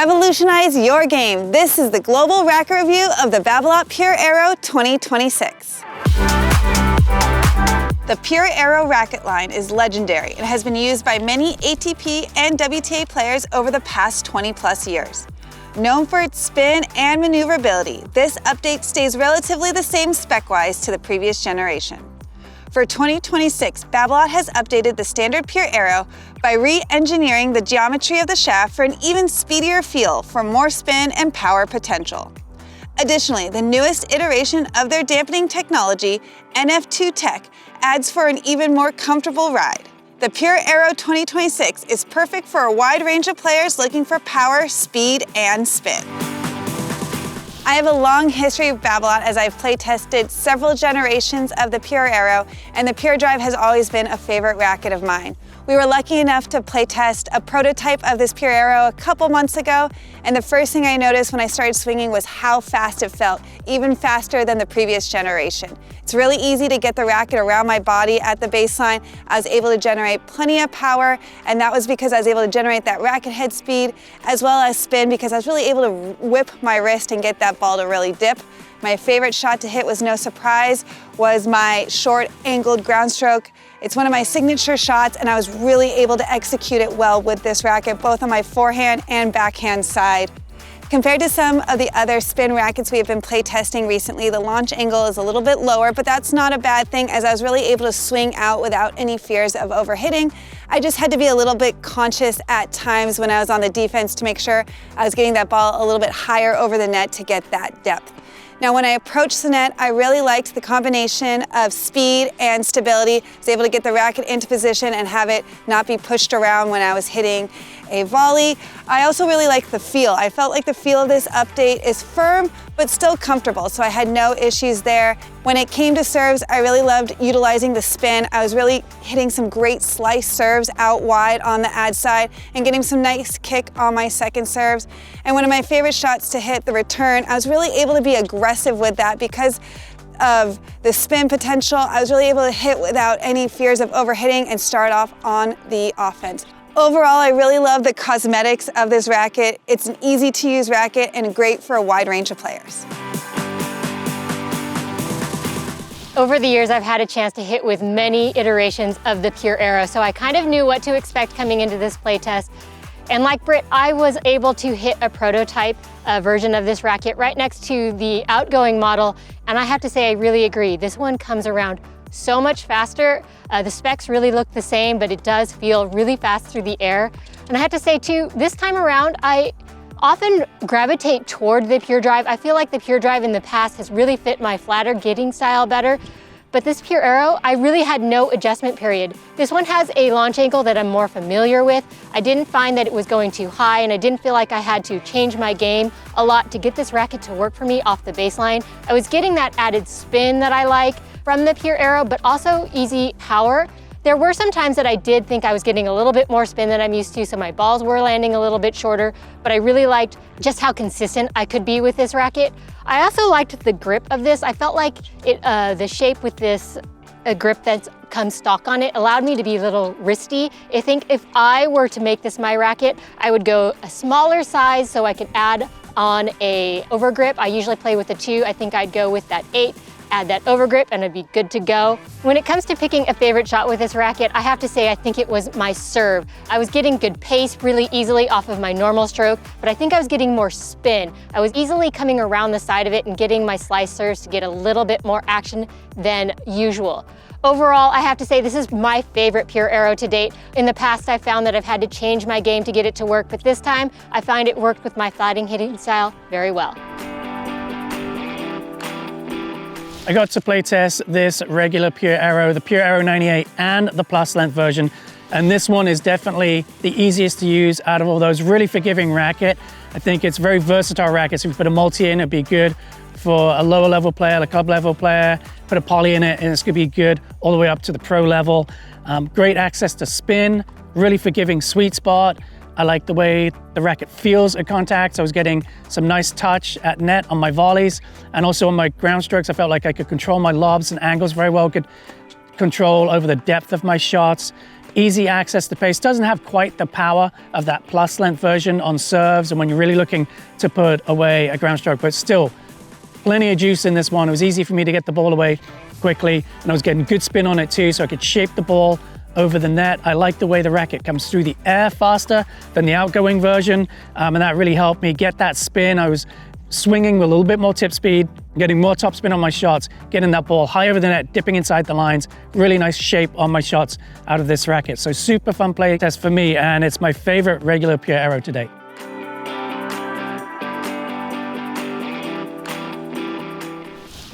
Revolutionize your game. This is the global racket review of the Babolat Pure Aero 2026. The Pure Aero racket line is legendary and has been used by many ATP and WTA players over the past 20+ years. Known for its spin and maneuverability, this update stays relatively the same spec-wise to the previous generation. For 2026, Babolat has updated the standard Pure Aero by re-engineering the geometry of the shaft for an even speedier feel for more spin and power potential. Additionally, the newest iteration of their dampening technology, NF2 Tech, adds for an even more comfortable ride. The Pure Aero 2026 is perfect for a wide range of players looking for power, speed, and spin. I have a long history of Babolat as I've play tested several generations of the Pure Aero, and the Pure Drive has always been a favorite racket of mine. We were lucky enough to play test a prototype of this Pure Aero a couple months ago, and the first thing I noticed when I started swinging was how fast it felt, even faster than the previous generation. It's really easy to get the racket around my body at the baseline. I was able to generate plenty of power, and that was because I was able to generate that racket head speed as well as spin, because I was really able to whip my wrist and get that ball to really dip. My favorite shot to hit, was no surprise, was my short angled ground stroke. It's one of my signature shots, and I was really able to execute it well with this racket, both on my forehand and backhand side. Compared to some of the other spin rackets we have been play testing recently, the launch angle is a little bit lower, but that's not a bad thing, as I was really able to swing out without any fears of overhitting. I just had to be a little bit conscious at times when I was on the defense to make sure I was getting that ball a little bit higher over the net to get that depth. Now, when I approached the net, I really liked the combination of speed and stability. I was able to get the racket into position and have it not be pushed around when I was hitting a volley. I also really liked the feel. I felt like the feel of this update is firm, but still comfortable, so I had no issues there. When it came to serves, I really loved utilizing the spin. I was really hitting some great slice serves out wide on the ad side and getting some nice kick on my second serves. And one of my favorite shots to hit, the return, I was really able to be aggressive with that because of the spin potential. I was really able to hit without any fears of overhitting and start off on the offense. Overall, I really love the cosmetics of this racket. It's an easy to use racket and great for a wide range of players. Over the years, I've had a chance to hit with many iterations of the Pure Aero, so I kind of knew what to expect coming into this playtest. And like Britt, I was able to hit a prototype version of this racket right next to the outgoing model, and I have to say I really agree. This one comes around so much faster. The specs really look the same, but it does feel really fast through the air. And I have to say too, this time around, I often gravitate toward the Pure Drive. I feel like the Pure Drive in the past has really fit my flatter getting style better. But this Pure Aero, I really had no adjustment period. This one has a launch angle that I'm more familiar with. I didn't find that it was going too high, and I didn't feel like I had to change my game a lot to get this racket to work for me off the baseline. I was getting that added spin that I like from the Pure Aero, but also easy power. There were some times that I did think I was getting a little bit more spin than I'm used to, so my balls were landing a little bit shorter, but I really liked just how consistent I could be with this racket. I also liked the grip of this. I felt like the shape with this grip that comes stock on it allowed me to be a little wristy. I think if I were to make this my racket, I would go a smaller size so I could add on a overgrip. I usually play with a 2. I think I'd go with that 8. Add that overgrip and it'd be good to go. When it comes to picking a favorite shot with this racket, I have to say I think it was my serve. I was getting good pace really easily off of my normal stroke, but I think I was getting more spin. I was easily coming around the side of it and getting my slice serves to get a little bit more action than usual. Overall, I have to say this is my favorite Pure Aero to date. In the past, I found that I've had to change my game to get it to work, but this time I find it worked with my flatting hitting style very well. I got to play test this regular Pure Aero, the Pure Aero 98 and the plus length version. And this one is definitely the easiest to use out of all those. Really forgiving racket. I think it's a very versatile racket. So if you put a multi in, it'd be good for a lower level player, a club level player. Put a poly in it and it's gonna be good all the way up to the pro level. Great access to spin, really forgiving sweet spot. I like the way the racket feels at contact. So I was getting some nice touch at net on my volleys, and also on my ground strokes. I felt like I could control my lobs and angles very well, could control over the depth of my shots. easy access to pace. Doesn't have quite the power of that plus length version on serves and when you're really looking to put away a ground stroke, but still plenty of juice in this one. It was easy for me to get the ball away quickly, and I was getting good spin on it too, so I could shape the ball over the net. I like the way the racket comes through the air faster than the outgoing version, and that really helped me get that spin. I was swinging with a little bit more tip speed, getting more top spin on my shots, getting that ball high over the net, dipping inside the lines. Really nice shape on my shots out of this racket. So super fun play test for me, and it's my favorite regular Pure Aero to date.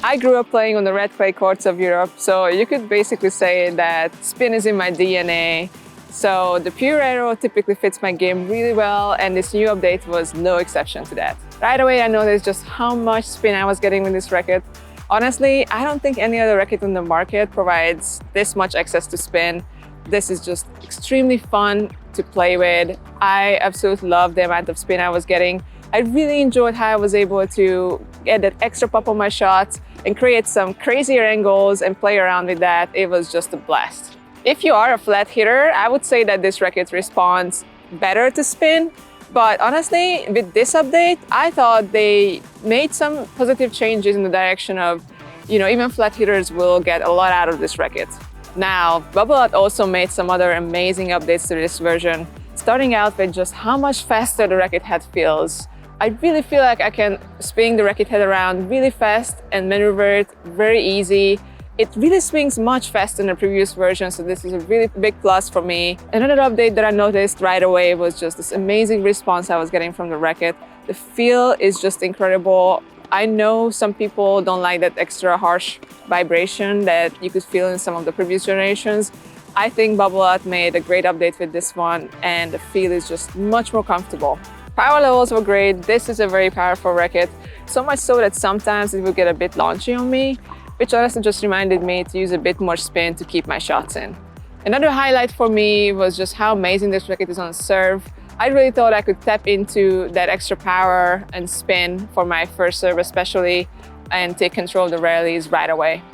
I grew up playing on the red clay courts of Europe, so you could basically say that spin is in my DNA. So the Pure Aero typically fits my game really well, and this new update was no exception to that. Right away, I noticed just how much spin I was getting with this racket. Honestly, I don't think any other racket on the market provides this much access to spin. This is just extremely fun to play with. I absolutely love the amount of spin I was getting. I really enjoyed how I was able to get that extra pop on my shots and create some crazier angles and play around with that. It was just a blast. If you are a flat hitter, I would say that this racket responds better to spin. But honestly, with this update, I thought they made some positive changes in the direction of, even flat hitters will get a lot out of this racket. Now, Babolat also made some other amazing updates to this version, starting out with just how much faster the racket head feels. I really feel like I can swing the racket head around really fast and maneuver it very easy. It really swings much faster than the previous version, so this is a really big plus for me. Another update that I noticed right away was just this amazing response I was getting from the racket. The feel is just incredible. I know some people don't like that extra harsh vibration that you could feel in some of the previous generations. I think Babolat made a great update with this one, and the feel is just much more comfortable. Power levels were great. This is a very powerful racket, so much so that sometimes it would get a bit launchy on me, which honestly just reminded me to use a bit more spin to keep my shots in. Another highlight for me was just how amazing this racket is on serve. I really thought I could tap into that extra power and spin for my first serve especially, and take control of the rallies right away.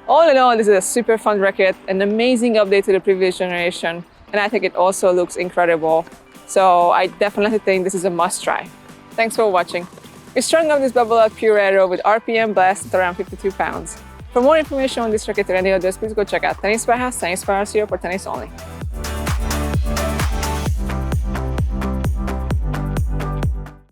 All in all, this is a super fun racket, an amazing update to the previous generation, and I think it also looks incredible. So I definitely think this is a must try. Thanks for watching. We strung up this Babolat Pure Aero with RPM blast at around 52 pounds. For more information on this racket or any others, please go check out Tennis Warehouse, Tennis Warehouse Europe, or Tennis Only.